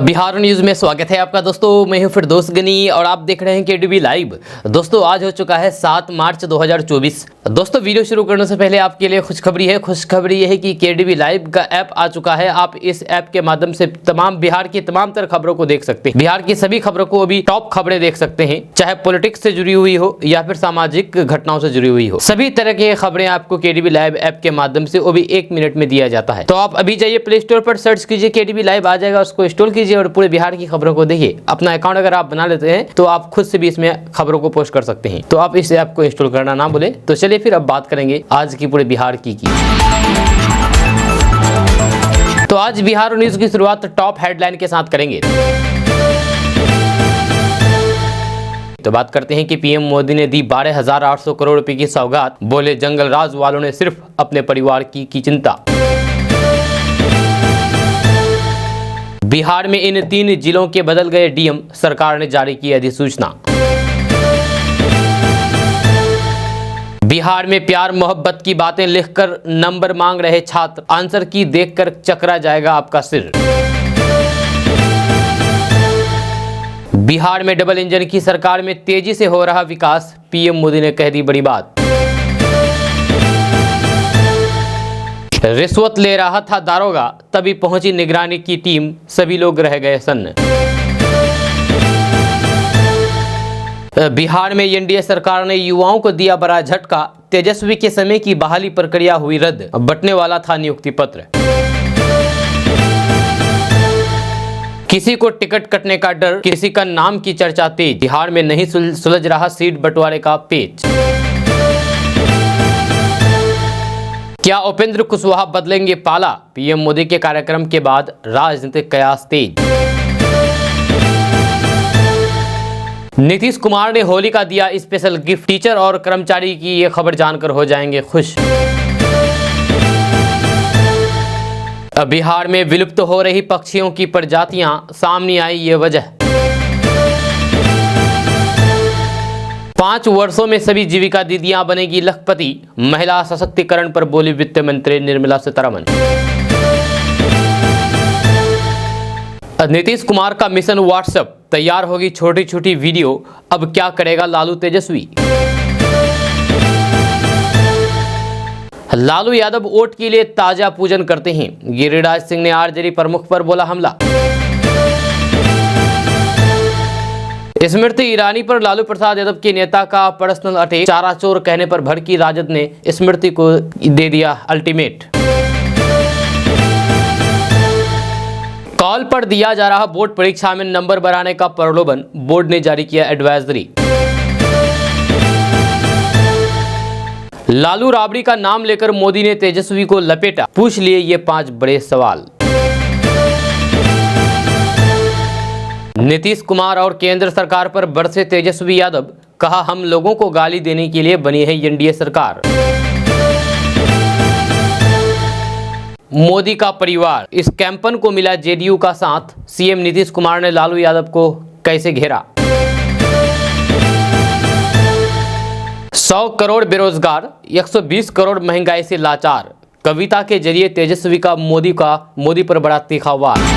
Bihar news में स्वागत है आपका दोस्तों। मैं हूं फिरदौस गनी और आप देख रहे हैं केडीबी लाइव। दोस्तों आज हो चुका है 7 मार्च 2024। दोस्तों वीडियो शुरू करने से पहले आपके लिए खुशखबरी है। खुशखबरी यह है कि केडीबी लाइव का ऐप आ चुका है। आप इस ऐप के माध्यम से तमाम बिहार की तमाम तरह खबरों को देख सकते हैं। बिहार की सभी खबरों को अभी टॉप खबरें देख सकते हैं, चाहे पॉलिटिक्स से जुड़ी हुई हो या फिर सामाजिक घटनाओं से जुड़ी हुई हो। सभी तरह की खबरें आपको केडीबी लाइव ऐप के माध्यम से वो भी 1 मिनट में दिया जाता है। तो आप अभी जाइए प्ले स्टोर पर सर्च कीजिए, केडीबी लाइव आ जाएगा, उसको इंस्टॉल कीजिए और पूरे बिहार की खबरों को देखिए। अपना अकाउंट अगर आप बना लेते हैं तो आप खुद से भी इसमें खबरों को पोस्ट कर सकते हैं। तो आप इस ऐप को इंस्टॉल करना ना भूलें। तो चलिए फिर अब बात करेंगे आज की पूरे बिहार की। तो आज बिहार न्यूज की शुरुआत टॉप हेडलाइन के साथ करेंगे। तो बात करते हैं कि पीएम मोदी ने दी 12,800 करोड़ रुपए की सौगात। बोले जंगल राज वालों ने सिर्फ अपने परिवार की चिंता। बिहार में इन 3 जिलों के बदल गए डीएम, सरकार ने जारी की अधिसूचना। बिहार में प्यार मोहब्बत की बातें लिखकर नंबर मांग रहे छात्र, आंसर की देखकर चकरा जाएगा आपका सिर। बिहार में डबल इंजन की सरकार में तेजी से हो रहा विकास, पीएम मोदी ने कह दी बड़ी बात। रिश्वत ले रहा था दारोगा, तभी पहुंची निगरानी की टीम, सभी लोग रह गए सन्न। बिहार में एनडीए सरकार ने युवाओं को दिया बड़ा झटका, तेजस्वी के समय की बहाली प्रक्रिया हुई रद्द, बंटने वाला था नियुक्ति पत्र। किसी को टिकट कटने का डर, किसी का नाम की चर्चा तेज, बिहार में नहीं सुलझ रहा सीट बंटवारे का पेच। क्या उपेंद्र कुशवाहा बदलेंगे पाला, पीएम मोदी के कार्यक्रम के बाद राजनीतिक कयास तेज। नीतीश कुमार ने होली का दिया स्पेशल गिफ्ट, टीचर और कर्मचारी की ये खबर जानकर हो जाएंगे खुश। बिहार में विलुप्त हो रही पक्षियों की प्रजातियां, सामने आई ये वजह। 5 वर्षों में सभी जीविका दीदियां बनेगी लखपति, महिला सशक्तिकरण पर बोली वित्त मंत्री निर्मला सीतारमण। नीतीश कुमार का मिशन व्हाट्सएप, तैयार होगी छोटी छोटी वीडियो, अब क्या करेगा लालू तेजस्वी। लालू यादव वोट के लिए ताजा पूजन करते हैं, गिरिराज सिंह ने आरजेडी प्रमुख पर बोला हमला। स्मृति ईरानी पर लालू प्रसाद यादव के नेता का पर्सनल अटैक, चारा चोर कहने पर भड़की राजद ने स्मृति को दे दिया अल्टीमेट। कॉल पर दिया जा रहा बोर्ड परीक्षा में नंबर बढ़ाने का प्रलोभन, बोर्ड ने जारी किया एडवाइजरी। लालू राबड़ी का नाम लेकर मोदी ने तेजस्वी को लपेटा, पूछ लिए ये 5 बड़े सवाल। नीतीश कुमार और केंद्र सरकार पर बरसे तेजस्वी यादव, कहा हम लोगों को गाली देने के लिए बनी है एनडीए सरकार। मोदी का परिवार, इस कैंपन को मिला जेडीयू का साथ, सीएम नीतीश कुमार ने लालू यादव को कैसे घेरा। 100 करोड़ बेरोजगार, 120 करोड़ महंगाई से लाचार, कविता के जरिए तेजस्वी का मोदी पर बड़ा तीखा वार।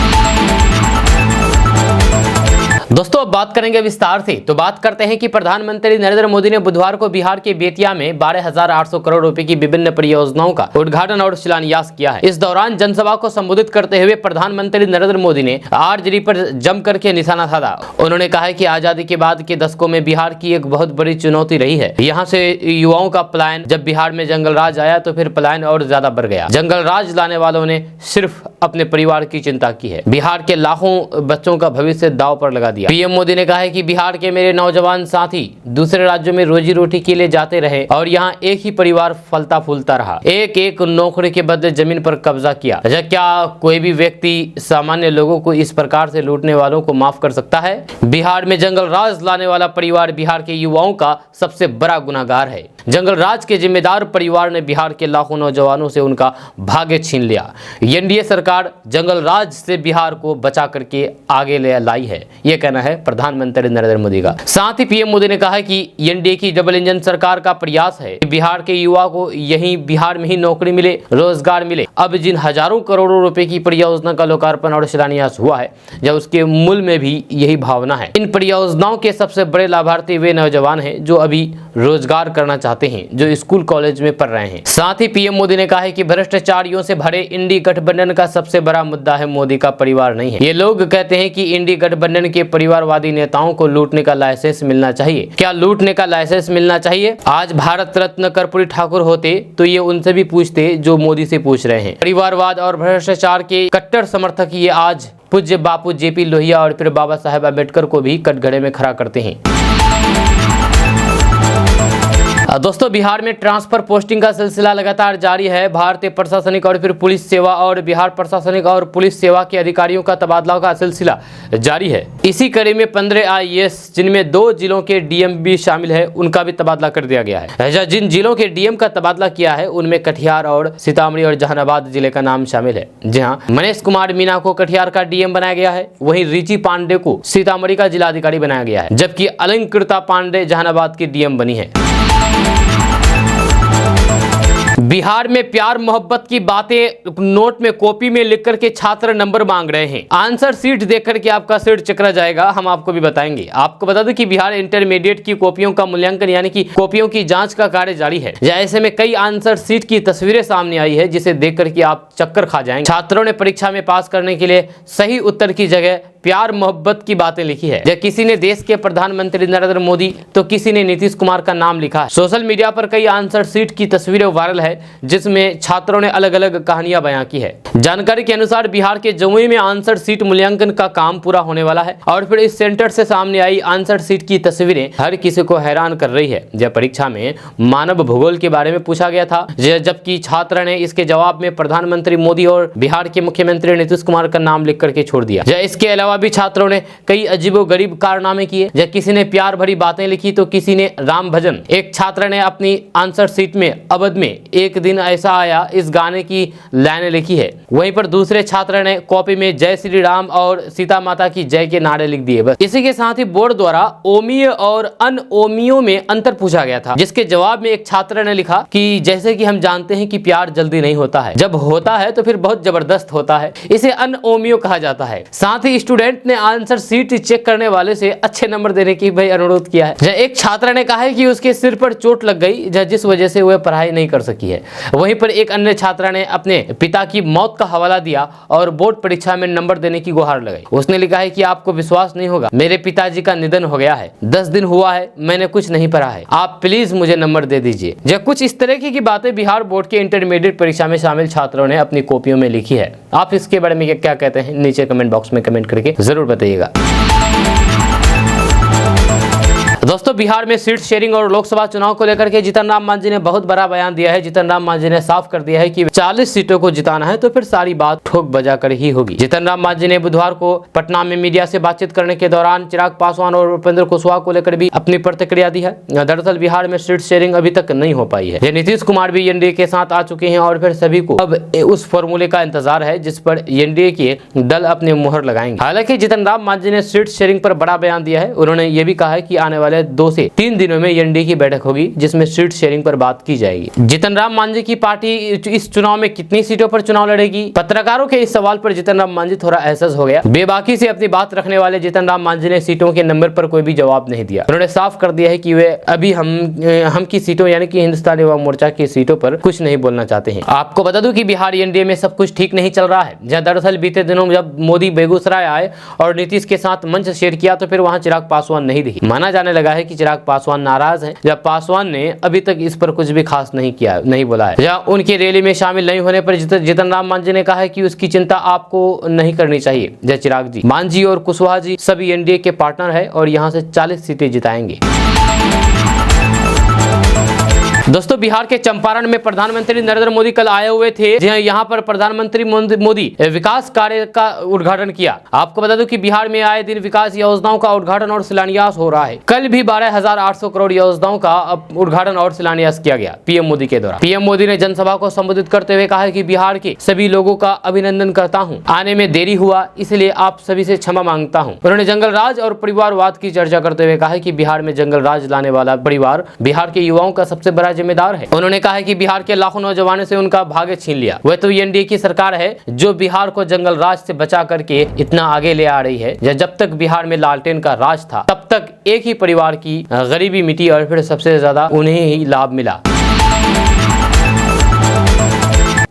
दोस्तों अब बात करेंगे विस्तार से। तो बात करते हैं कि प्रधानमंत्री नरेंद्र मोदी ने बुधवार को बिहार के बेतिया में 12,800 करोड़ रुपए की विभिन्न परियोजनाओं का उद्घाटन और शिलान्यास किया है। इस दौरान जनसभा को संबोधित करते हुए प्रधानमंत्री नरेंद्र मोदी ने आरजेडी पर जम करके निशाना साधा। उन्होंने कहा कि आजादी के बाद के दशकों में बिहार की एक बहुत बड़ी चुनौती रही है, यहाँ से युवाओं का पलायन। जब बिहार में जंगल राज आया तो फिर पलायन और ज्यादा बढ़ गया। जंगल राज लाने वालों ने सिर्फ अपने परिवार की चिंता की है, बिहार के लाखों बच्चों का भविष्य दांव पर लगा दिया। पीएम मोदी ने कहा है कि बिहार के मेरे नौजवान साथी दूसरे राज्यों में रोजी रोटी के लिए जाते रहे और यहाँ एक ही परिवार फलता फूलता रहा, एक एक नौकरी के बदले जमीन पर कब्जा किया। क्या कोई भी व्यक्ति सामान्य लोगों को इस प्रकार से लूटने वालों को माफ कर सकता है। बिहार में जंगल राज लाने वाला परिवार बिहार के युवाओं का सबसे बड़ा गुनाहगार है। जंगल राज के जिम्मेदार परिवार ने बिहार के लाखों नौजवानों से उनका भाग्य छीन लिया। एनडीए सरकार जंगल राज से बिहार को बचा करके आगे ले लाई है, ये कहना कहना है प्रधानमंत्री नरेंद्र मोदी का। साथ ही पीएम मोदी ने कहा कि एनडीए की डबल इंजन सरकार का प्रयास है कि बिहार के युवा को यहीं बिहार में ही नौकरी मिले, रोजगार मिले। अब जिन हजारों करोड़ों रुपए की परियोजना का लोकार्पण और शिलान्यास हुआ है, जब उसके मूल में भी यही भावना है। इन परियोजनाओं के सबसे बड़े लाभार्थी वे नौजवान हैं जो अभी रोजगार करना चाहते हैं, जो स्कूल कॉलेज में पढ़ रहे हैं। साथ ही पीएम मोदी ने कहा है कि भ्रष्टाचारियों से भरे इंडी गठबंधन का सबसे बड़ा मुद्दा है मोदी का परिवार नहीं है। ये लोग कहते हैं कि इंडी गठबंधन के परिवारवादी नेताओं को लूटने का लाइसेंस मिलना चाहिए। क्या लूटने का लाइसेंस मिलना चाहिए? आज भारत रत्न कर्पूरी ठाकुर होते तो ये उनसे भी पूछते जो मोदी से पूछ रहे हैं। परिवारवाद और भ्रष्टाचार के कट्टर समर्थक ये आज पूज्य बापू जेपी लोहिया और फिर बाबा साहेब अम्बेडकर को भी कटघरे में खड़ा करते हैं। दोस्तों, बिहार में ट्रांसफर पोस्टिंग का सिलसिला लगातार जारी है। भारतीय प्रशासनिक और फिर पुलिस सेवा और बिहार प्रशासनिक और पुलिस सेवा के अधिकारियों का तबादला का सिलसिला जारी है। इसी कड़ी में 15 IAS जिनमें 2 जिलों के DM भी शामिल है, उनका भी तबादला कर दिया गया है। जिन जिलों के DM का तबादला किया है उनमें कटिहार और सीतामढ़ी और जहानाबाद जिले का नाम शामिल है। जी हाँ, मनीष कुमार मीना को कटिहार का DM बनाया गया है, वहीं रिची पांडे को सीतामढ़ी का जिलाधिकारी बनाया गया है, जबकि अलंकृता पांडे जहानाबाद की DM बनी है। बिहार में प्यार मोहब्बत की बातें नोट में कॉपी में लिख करके छात्र नंबर मांग रहे हैं। आंसर शीट देख करके आपका सिर चकरा जाएगा, हम आपको भी बताएंगे। आपको बता दें कि बिहार इंटरमीडिएट की कॉपियों का मूल्यांकन यानी कि कॉपियों की जांच का कार्य जारी है। ऐसे में कई आंसर शीट की तस्वीरें सामने आई है जिसे देख करके आप चक्कर खा जाएंगे। छात्रों ने परीक्षा में पास करने के लिए सही उत्तर की जगह प्यार मोहब्बत की बातें लिखी है। जब किसी ने देश के प्रधानमंत्री नरेंद्र मोदी तो किसी ने नीतीश कुमार का नाम लिखा है। सोशल मीडिया पर कई आंसर शीट की तस्वीरें वायरल है जिसमें छात्रों ने अलग अलग कहानियां बयां की है। जानकारी के अनुसार बिहार के जमुई में आंसर शीट मूल्यांकन का काम पूरा होने वाला है और फिर इस सेंटर से सामने आई आंसर शीट की तस्वीरें हर किसी को हैरान कर रही है। जब परीक्षा में मानव भूगोल के बारे में पूछा गया था, जबकि छात्र ने इसके जवाब में प्रधानमंत्री मोदी और बिहार के मुख्यमंत्री नीतीश कुमार का नाम लिख करके छोड़ दिया। इसके अलावा भी छात्रों ने कई अजीबोगरीब कारनामे किए। जब किसी ने प्यार भरी बातें लिखी तो किसी ने राम भजन। एक छात्र ने अपनी आंसर शीट में अवध में एक दिन ऐसा आया इस गाने की लाइनें लिखी है। वहीं पर दूसरे छात्र ने कॉपी में जय श्री राम और सीता माता की जय के नारे लिख दिए। बस इसी के साथ ही बोर्ड द्वारा ओमीय और अनओमीयों में अंतर पूछा गया था, जिसके जवाब में एक छात्र ने लिखा कि जैसे कि हम जानते हैं कि प्यार जल्दी नहीं होता है, जब होता है तो फिर बहुत जबरदस्त होता है, इसे अनओमीयो कहा जाता है। साथ ही स्टूडेंट ने आंसर शीट चेक करने वाले से अच्छे नंबर देने की भाई अनुरोध किया है। एक छात्र ने कहा है कि उसके सिर पर चोट लग गई जिस वजह से वह पढ़ाई नहीं कर सकी है। वहीं पर एक अन्य छात्रा ने अपने पिता की मौत का हवाला दिया और बोर्ड परीक्षा में नंबर देने की गुहार लगाई। उसने लिखा है कि आपको विश्वास नहीं होगा, मेरे पिताजी का निधन हो गया है, 10 दिन हुआ है, मैंने कुछ नहीं पढ़ा है, आप प्लीज मुझे नंबर दे दीजिए। जब कुछ इस तरह की बातें बिहार बोर्ड के इंटरमीडिएट परीक्षा में शामिल छात्रों ने अपनी कॉपियों में लिखी है। आप इसके बारे में क्या कहते हैं नीचे कमेंट बॉक्स में कमेंट करके जरूर बताइएगा। दोस्तों, बिहार में सीट शेयरिंग और लोकसभा चुनाव को लेकर के जीतन राम मांझी ने बहुत बड़ा बयान दिया है। जीतन राम मांझी ने साफ कर दिया है कि 40 सीटों को जिताना है तो फिर सारी बात ठोक बजा कर ही होगी। जीतन राम मांझी ने बुधवार को पटना में मीडिया से बातचीत करने के दौरान चिराग पासवान और उपेंद्र कुशवाहा को लेकर भी अपनी प्रतिक्रिया दी है। दरअसल बिहार में सीट शेयरिंग अभी तक नहीं हो पाई है। नीतीश कुमार भी एनडीए के साथ आ चुके हैं और फिर सभी को अब उस फॉर्मूले का इंतजार है जिस पर एनडीए के दल अपने मुहर लगाएंगे। हालांकि जीतन राम मांझी ने सीट शेयरिंग पर बड़ा बयान दिया है। उन्होंने ये भी कहा है कि आने वाले 2 से 3 दिनों में एनडीए की बैठक होगी जिसमें सीट शेयरिंग पर बात की जाएगी। जीतन राम मांझी की पार्टी इस चुनाव में कितनी सीटों पर चुनाव लड़ेगी? पत्रकारों के इस सवाल पर जीतन राम मांझी थोड़ा एहसास हो गया। बेबाकी से अपनी बात रखने वाले जीतन राम मांझी ने सीटों के नंबर पर कोई भी जवाब नहीं दिया। उन्होंने साफ कर दिया है कि वे अभी हम की सीटों यानी कि हिंदुस्तान युवा मोर्चा की सीटों पर कुछ नहीं बोलना चाहते हैं। आपको बता दूं कि बिहार एनडीए में सब कुछ ठीक नहीं चल रहा है। जहाँ दरअसल बीते दिनों जब मोदी बेगूसराय आए और नीतीश के साथ मंच शेयर किया तो फिर वहां चिराग पासवान नहीं दिखे। माना जाने लगा है कि चिराग पासवान नाराज हैं, जब पासवान ने अभी तक इस पर कुछ भी खास नहीं बोला है। जहाँ उनकी रैली में शामिल नहीं होने पर जीतन राम मांझी ने कहा है कि उसकी चिंता आपको नहीं करनी चाहिए। जय चिराग जी, मांझी और कुशवाहा जी सभी एनडीए के पार्टनर है और यहाँ से 40 सीटें जिताएंगे। दोस्तों, बिहार के चंपारण में प्रधानमंत्री नरेंद्र मोदी कल आए हुए थे। यहाँ पर प्रधानमंत्री मोदी विकास कार्य का उद्घाटन किया। आपको बता दूं कि बिहार में आए दिन विकास योजनाओं का उद्घाटन और शिलान्यास हो रहा है। कल भी 12,800 करोड़ योजनाओं का उद्घाटन और शिलान्यास किया गया पीएम मोदी के द्वारा। पीएम मोदी ने जनसभा को संबोधित करते हुए कहा कि बिहार के सभी लोगों का अभिनंदन करता हूं। आने में देरी हुआ, इसलिए आप सभी से क्षमा मांगता हूं। उन्होंने जंगल राज और परिवारवाद की चर्चा करते हुए कहा कि बिहार में जंगल राज लाने वाला परिवार बिहार के युवाओं का सबसे बड़ा जिम्मेदार है। उन्होंने कहा कि बिहार के लाखों नौजवानों से उनका भाग्य छीन लिया। वह तो एनडीए की सरकार है जो बिहार को जंगल राज से बचा करके इतना आगे ले आ रही है। जब तक बिहार में लालटेन का राज था तब तक एक ही परिवार की गरीबी मिटी और फिर सबसे ज्यादा उन्हें ही लाभ मिला।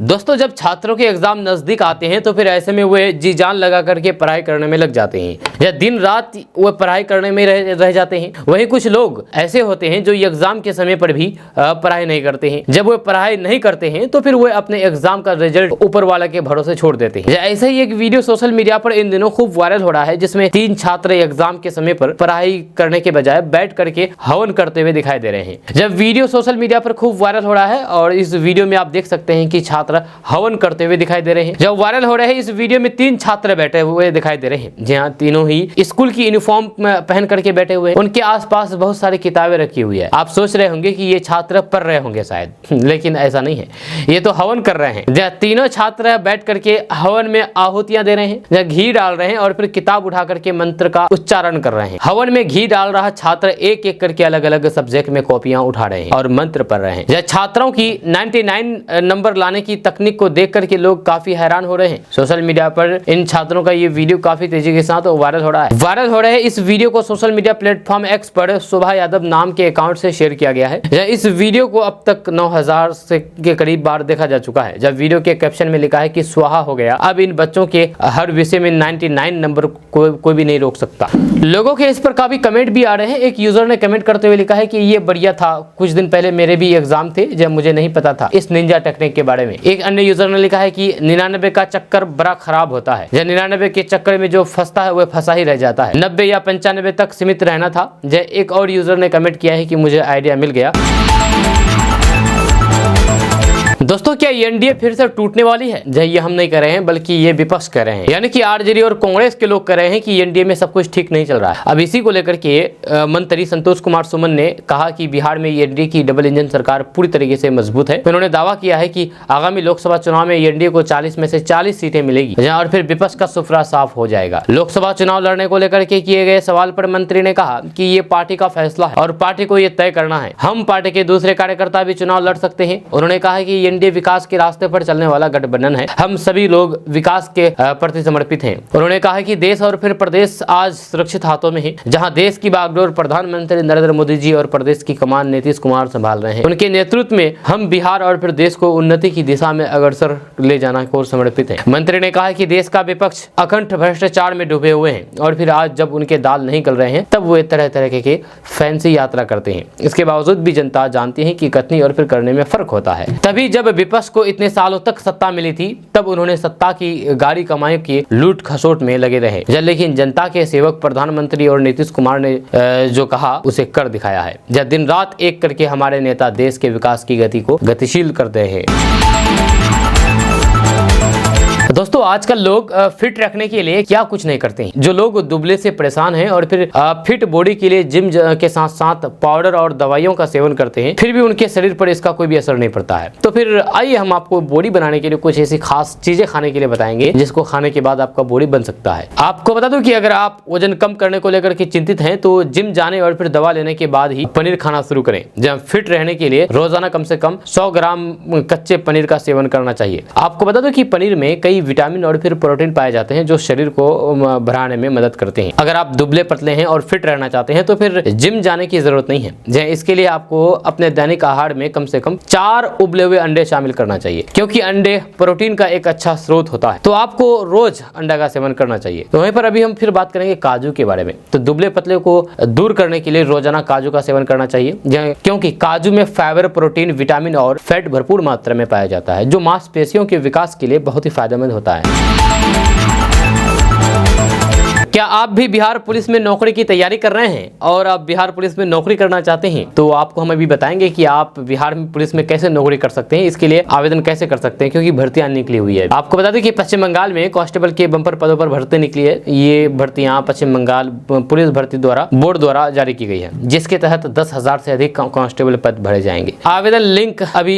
दोस्तों, जब छात्रों के एग्जाम नजदीक आते हैं तो फिर ऐसे में वे जी जान लगा करके पढ़ाई करने में लग जाते हैं या दिन रात वो पढ़ाई करने में रह जाते हैं। वहीं कुछ लोग ऐसे होते हैं जो एग्जाम के समय पर भी पढ़ाई नहीं करते हैं। जब वो पढ़ाई नहीं करते हैं तो फिर वो अपने एग्जाम का रिजल्ट ऊपर वाला के भरोसे छोड़ देते हैं। ऐसे ही एक वीडियो सोशल मीडिया पर इन दिनों खूब वायरल हो रहा है, जिसमें 3 छात्र एग्जाम के समय पर पढ़ाई करने के बजाय बैठ करके हवन करते हुए दिखाई दे रहे हैं। जब वीडियो सोशल मीडिया पर खूब वायरल हो रहा है और इस वीडियो में आप देख सकते हैं कि छात्र हवन करते हुए दिखाई दे रहे हैं। जब वायरल हो रहे हैं इस वीडियो में 3 छात्र बैठे हुए दिखाई दे रहे हैं। जी हाँ, तीनों ही स्कूल की यूनिफॉर्म पहन करके बैठे हुए। उनके आसपास बहुत सारी किताबें रखी हुई है। आप सोच रहे होंगे कि ये छात्र पढ़ रहे होंगे शायद, लेकिन ऐसा नहीं है, ये तो हवन कर रहे हैं। जहाँ तीनों छात्र बैठ करके हवन में आहुतियां दे रहे हैं, जहाँ घी डाल रहे हैं और फिर किताब उठा करके मंत्र का उच्चारण कर रहे हैं। हवन में घी डाल रहा छात्र एक एक करके अलग अलग सब्जेक्ट में कॉपियां उठा रहे हैं और मंत्र पढ़ रहे हैं। छात्रों की 99 नंबर लाने की तकनीक को देख करके लोग काफी हैरान हो रहे हैं। सोशल मीडिया पर इन छात्रों का ये वीडियो काफी तेजी के साथ वायरल हो रहा है। इस वीडियो को सोशल मीडिया प्लेटफॉर्म एक्स पर शोभा यादव नाम के अकाउंट से शेयर किया गया है। इस वीडियो को अब तक 9,000 से के करीब बार देखा जा चुका है। जब वीडियो के कैप्शन में लिखा है कि स्वाहा हो गया, अब इन बच्चों के हर विषय में 99 नंबर कोई भी नहीं रोक सकता। लोगों के इस पर काफी कमेंट भी आ रहे हैं। एक यूजर ने कमेंट करते हुए लिखा है कि ये बढ़िया था, कुछ दिन पहले मेरे भी एग्जाम थे जब मुझे नहीं पता था इस निंजा टेक्निक के बारे में। एक अन्य यूजर ने लिखा है कि 99 का चक्कर बड़ा खराब होता है। 99 के चक्कर में जो फंसता है वह फंसा ही रह जाता है। 90 या 95 तक सीमित रहना था। एक और यूजर ने कमेंट किया है कि मुझे आइडिया मिल गया। दोस्तों, क्या एनडीए फिर से टूटने वाली है? ये हम नहीं कह रहे हैं, बल्कि ये विपक्ष कह रहे हैं, यानी कि आरजेडी और कांग्रेस के लोग कह रहे हैं कि एनडीए में सब कुछ ठीक नहीं चल रहा है। अब इसी को लेकर के मंत्री संतोष कुमार सुमन ने कहा कि बिहार में एनडीए की डबल इंजन सरकार पूरी तरीके से मजबूत है। उन्होंने दावा किया है कि आगामी लोकसभा चुनाव में एनडीए को 40 में से 40 सीटें मिलेगी और फिर विपक्ष का सुफरा साफ हो जाएगा। लोकसभा चुनाव लड़ने को लेकर के किए गए सवाल पर मंत्री ने कहा कि ये पार्टी का फैसला है और पार्टी को ये तय करना है। हम पार्टी के दूसरे कार्यकर्ता भी चुनाव लड़ सकते हैं। उन्होंने कहा कि एनडीए विकास के रास्ते पर चलने वाला गठबंधन है। हम सभी लोग विकास के प्रति समर्पित हैं। उन्होंने कहा कि देश और फिर प्रदेश आज सुरक्षित हाथों में है। जहां देश की बागडोर प्रधानमंत्री नरेंद्र मोदी जी और प्रदेश की कमान नीतीश कुमार संभाल रहे हैं। उनके नेतृत्व में हम बिहार और फिर देश को उन्नति की दिशा में अग्रसर ले जाना को समर्पित है। मंत्री ने कहा कि देश का विपक्ष अखंड भ्रष्टाचार में डूबे हुए हैं और फिर आज जब उनके दाल नहीं गल रहे हैं तब वो तरह तरह के फैंसी यात्रा करते हैं। इसके बावजूद भी जनता जानती है कि कथनी और फिर करने में फर्क होता है। तभी जब विपक्ष को इतने सालों तक सत्ता मिली थी तब उन्होंने सत्ता की गाड़ी कमाई की लूट खसोट में लगे रहे। लेकिन जनता के सेवक प्रधानमंत्री और नीतीश कुमार ने जो कहा उसे कर दिखाया है। जब दिन रात एक करके हमारे नेता देश के विकास की गति को गतिशील करते हैं। दोस्तों, आजकल लोग फिट रखने के लिए क्या कुछ नहीं करते हैं। जो लोग दुबले से परेशान हैं और फिर फिट बॉडी के लिए जिम के साथ साथ पाउडर और दवाइयों का सेवन करते हैं, फिर भी उनके शरीर पर इसका कोई भी असर नहीं पड़ता है। तो फिर आइए हम आपको बॉडी बनाने के लिए कुछ ऐसी खास चीजें खाने के लिए बताएंगे जिसको खाने के बाद आपका बॉडी बन सकता है। आपको बता दूं कि अगर आप वजन कम करने को लेकर के चिंतित हैं तो जिम जाने और फिर दवा लेने के बाद ही पनीर खाना शुरू करें। जब फिट रहने के लिए रोजाना कम से कम 100 ग्राम कच्चे पनीर का सेवन करना चाहिए। आपको बता दूं कि पनीर में कई विटामिन और फिर प्रोटीन पाए जाते हैं जो शरीर को बढ़ाने में मदद करते हैं। अगर आप दुबले पतले हैं और फिट रहना चाहते हैं तो फिर जिम जाने की जरूरत नहीं है। इसके लिए आपको अपने दैनिक आहार में कम से कम 4 उबले हुए अंडे शामिल करना चाहिए, क्योंकि अंडे प्रोटीन का एक अच्छा स्रोत होता है। तो आपको रोज अंडा का सेवन करना चाहिए। तो वहीं पर अभी हम फिर बात करेंगे काजू के बारे में। तो दुबले पतले को दूर करने के लिए रोजाना काजू का सेवन करना चाहिए, क्योंकि काजू में फाइबर, प्रोटीन, विटामिन और फैट भरपूर मात्रा में पाया जाता है जो मांसपेशियों के विकास के लिए बहुत ही फायदेमंद होता है। क्या आप भी बिहार पुलिस में नौकरी की तैयारी कर रहे हैं और आप बिहार पुलिस में नौकरी करना चाहते हैं, तो आपको हम अभी बताएंगे कि आप बिहार पुलिस में कैसे नौकरी कर सकते हैं, इसके लिए आवेदन कैसे कर सकते हैं, क्योंकि भर्तियां निकली हुई है। आपको बता दें कि पश्चिम बंगाल में कांस्टेबल के बंपर पदों पर भर्ती निकली है। ये भर्तियां पश्चिम बंगाल पुलिस भर्ती द्वारा बोर्ड द्वारा जारी की गई है, जिसके तहत 10,000 से अधिक कांस्टेबल पद भरे जाएंगे। आवेदन लिंक अभी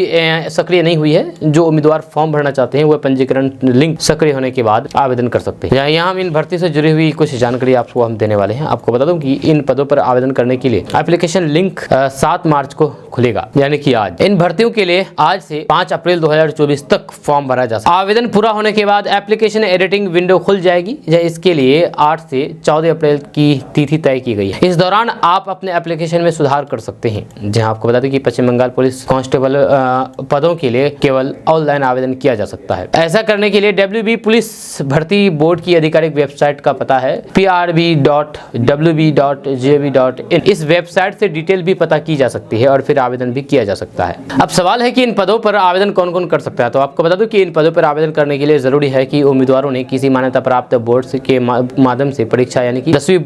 सक्रिय नहीं हुई है। जो उम्मीदवार फॉर्म भरना चाहते हैं वह पंजीकरण लिंक सक्रिय होने के बाद आवेदन कर सकते हैं। यहाँ हम इन भर्ती से जुड़ी हुई कुछ जानकारी आपको हम देने वाले हैं। आपको बता दूं कि इन पदों पर आवेदन करने के लिए एप्लीकेशन लिंक 7 मार्च को खुलेगा, यानी कि आज। इन भर्तियों के लिए आज से 5 अप्रैल 2024 तक फॉर्म भरा जा सकता है। आवेदन पूरा होने के बाद एप्लीकेशन एडिटिंग विंडो खुल जाएगी। इसके लिए 8 से 14 अप्रैल की तिथि तय की गई है। इस दौरान आप अपने एप्लीकेशन में सुधार कर सकते हैं। जहां आपको बता दें कि पश्चिम बंगाल पुलिस कांस्टेबल पदों के लिए केवल ऑनलाइन आवेदन किया जा सकता है। ऐसा करने के लिए WB पुलिस भर्ती बोर्ड की आधिकारिक वेबसाइट का पता है prb.wb.gov.in। इस वेबसाइट से डिटेल भी पता की जा सकती है और फिर आवेदन भी किया जा सकता है। अब सवाल है कि इन पदों पर आवेदन कौन कौन कर सकता है। तो आपको बता दूं कि इन पदों पर आवेदन करने के लिए जरूरी है कि उम्मीदवारों ने किसी मान्यता प्राप्त बोर्ड के माध्यम से परीक्षा यानी कि 10वीं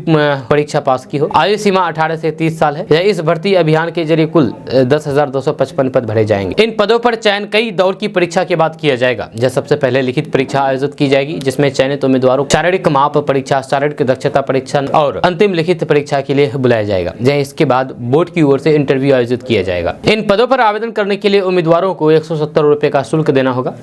परीक्षा पास की हो। आयु सीमा 18 से 30 साल है। इस भर्ती अभियान के जरिए कुल 10,255 पद भरे जाएंगे। इन पदों पर चयन कई दौर की परीक्षा के बाद किया जाएगा। सबसे पहले लिखित परीक्षा आयोजित की जाएगी, जिसमें चयनित उम्मीदवारों को शारीरिक माप परीक्षा, शारीरिक दक्षता परीक्षण और अंतिम लिखित परीक्षा के लिए बुलाया जाएगा। इसके बाद बोर्ड की ओर से इंटरव्यू आयोजित किया जाएगा। इन पदों पर आवेदन करने के लिए उम्मीदवारों को 170 रुपए का शुल्क देना होगा।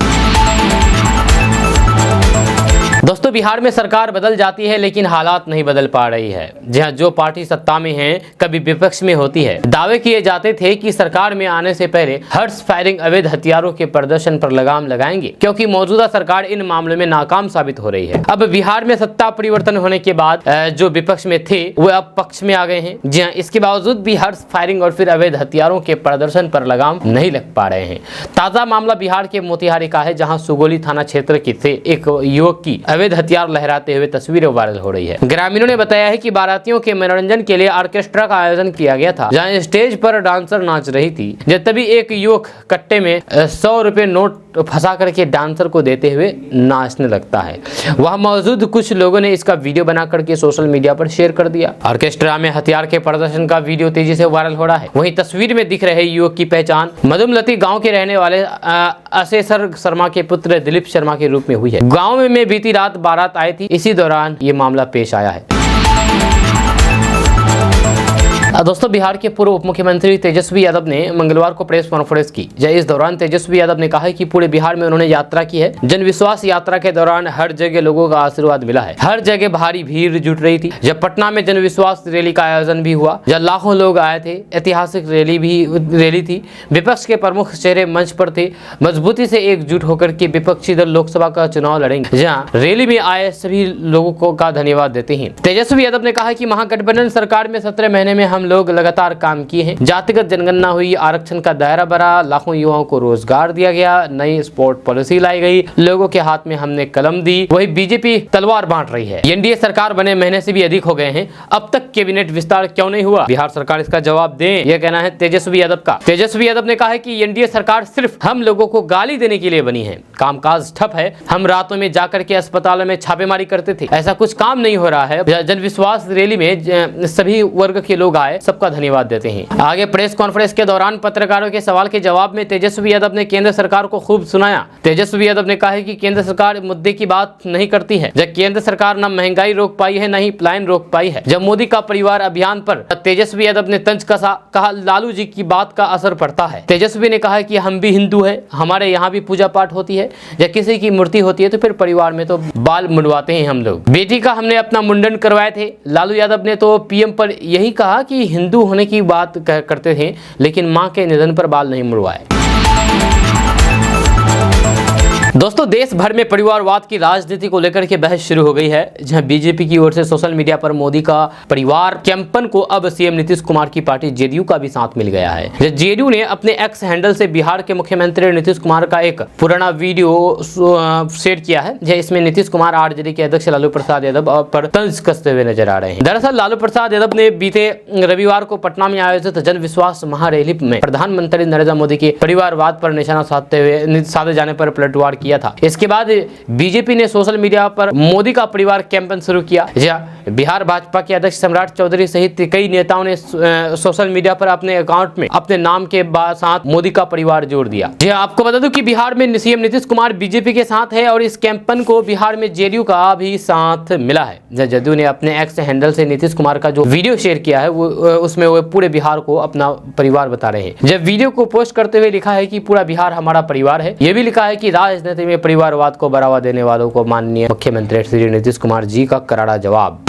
दोस्तों, बिहार में सरकार बदल जाती है लेकिन हालात नहीं बदल पा रही है। जहां जो पार्टी सत्ता में है कभी विपक्ष में होती है। दावे किए जाते थे कि सरकार में आने से पहले हर्ष फायरिंग अवैध हथियारों के प्रदर्शन पर लगाम लगाएंगे, क्योंकि मौजूदा सरकार इन मामलों में नाकाम साबित हो रही है। अब बिहार में सत्ता परिवर्तन होने के बाद जो विपक्ष में थे वो अब पक्ष में आ गए हैं। जी हाँ, इसके बावजूद भी हर्ष फायरिंग और फिर अवैध हथियारों के प्रदर्शन पर लगाम नहीं लग पा रहे हैं। ताजा मामला बिहार के मोतिहारी का है, जहाँ सुगोली थाना क्षेत्र के से एक युवक की अवैध हथियार लहराते हुए तस्वीरें वायरल हो रही है। ग्रामीणों ने बताया है कि बारातियों के मनोरंजन के लिए ऑर्केस्ट्रा का आयोजन किया गया था, जहां स्टेज पर डांसर नाच रही थी। जब तभी एक युवक कट्टे में 100 रुपए नोट फंसा करके डांसर को देते हुए नाचने लगता है। वहां मौजूद कुछ लोगों ने इसका वीडियो बना करके सोशल मीडिया पर शेयर कर दिया। ऑर्केस्ट्रा में हथियार के प्रदर्शन का वीडियो तेजी से वायरल हो रहा है। वहीं तस्वीर में दिख रहे युवक की पहचान मधुमलती गाँव के रहने वाले अशेसर शर्मा के पुत्र दिलीप शर्मा के रूप में हुई है। गाँव में बीती रात बारात आई थी, इसी दौरान ये मामला पेश आया है। दोस्तों, बिहार के पूर्व उप मुख्यमंत्री तेजस्वी यादव ने मंगलवार को प्रेस कॉन्फ्रेंस की। इस दौरान तेजस्वी यादव ने कहा है कि पूरे बिहार में उन्होंने यात्रा की है। जन विश्वास यात्रा के दौरान हर जगह लोगों का आशीर्वाद मिला है। हर जगह भारी भीड़ जुट रही थी। जब पटना में जन विश्वास रैली का आयोजन भी हुआ, जब लाखों लोग आए थे। ऐतिहासिक रैली थी। विपक्ष के प्रमुख चेहरे मंच पर थे। मजबूती से एकजुट होकर के विपक्षी दल लोकसभा का चुनाव लड़ेंगे। जहाँ रैली में आए सभी लोगों को का धन्यवाद देते हैं। तेजस्वी यादव ने कहा कि महागठबंधन सरकार में 17 महीने में हम लोग लगातार काम किए हैं। जातिगत जनगणना हुई, आरक्षण का दायरा बढ़ा, लाखों युवाओं को रोजगार दिया गया, नई स्पोर्ट पॉलिसी लाई गई, लोगों के हाथ में हमने कलम दी। वही बीजेपी तलवार बांट रही है। एनडीए सरकार बने महीने से भी अधिक हो गए हैं, अब तक कैबिनेट विस्तार क्यों नहीं हुआ? बिहार सरकार इसका जवाब दे, यह कहना है तेजस्वी यादव का। तेजस्वी यादव ने कहा है कि एनडीए सरकार सिर्फ हम लोगों को गाली देने के लिए बनी है। कामकाज ठप है। हम रातों में जाकर के अस्पतालों में छापेमारी करते थे, ऐसा कुछ काम नहीं हो रहा है। जन विश्वास रैली में सभी वर्ग के लोग आए, सबका धन्यवाद देते हैं। आगे प्रेस कॉन्फ्रेंस के दौरान पत्रकारों के सवाल के जवाब में तेजस्वी यादव ने केंद्र सरकार को खूब सुनाया। तेजस्वी यादव ने कहा है कि केंद्र सरकार मुद्दे की बात नहीं करती है। जब केंद्र सरकार न महंगाई रोक पाई है, न ही पलायन रोक पाई है। जब मोदी का परिवार अभियान पर तेजस्वी यादव ने तंज कसा, कहा लालू जी की बात का असर पड़ता है। तेजस्वी ने कहा कि हम भी हिंदू है, हमारे यहाँ भी पूजा पाठ होती है। जब किसी की मूर्ति होती है तो फिर परिवार में तो बाल मुंडवाते हैं हम लोग। बेटी का हमने अपना मुंडन करवाए थे। लालू यादव ने तो पीएम पर यही कहा कि हिंदू होने की बात करते थे, लेकिन मां के निधन पर बाल नहीं मुड़वाए। दोस्तों, देश भर में परिवारवाद की राजनीति को लेकर के बहस शुरू हो गई है, जहां बीजेपी की ओर से सोशल मीडिया पर मोदी का परिवार कैंपन को अब सीएम नीतीश कुमार की पार्टी जेडीयू का भी साथ मिल गया है। जेडीयू ने अपने एक्स हैंडल से बिहार के मुख्यमंत्री नीतीश कुमार का एक पुराना वीडियो शेयर किया है, इसमें नीतीश कुमार आरजेडी के अध्यक्ष लालू प्रसाद यादव पर तंज कसते हुए नजर आ रहे हैं। दरअसल लालू प्रसाद यादव ने बीते रविवार को पटना में आयोजित जन विश्वास महारैली में प्रधानमंत्री नरेंद्र मोदी के परिवारवाद पर निशाना साधे जाने पर पलटवार किया था। इसके बाद बीजेपी ने सोशल मीडिया पर मोदी का परिवार कैंपेन शुरू किया। बिहार भाजपा के अध्यक्ष सम्राट चौधरी सहित कई नेताओं ने सोशल मीडिया पर अपने अकाउंट में अपने नाम के साथ मोदी का परिवार जोड़ दिया। जी आपको बता दूं कि बिहार में सीएम नीतीश कुमार बीजेपी के साथ है और इस कैंपेन को बिहार में जेडीयू का भी साथ मिला है। जदयू ने अपने एक्स हैंडल से नीतीश कुमार का जो वीडियो शेयर किया है उसमें वो पूरे बिहार को अपना परिवार बता रहे हैं। जब वीडियो को पोस्ट करते हुए लिखा है कि पूरा बिहार हमारा परिवार है। यह भी लिखा है कि राजनीति में परिवारवाद को बढ़ावा देने वालों को माननीय मुख्यमंत्री श्री नीतीश कुमार जी का करारा जवाब।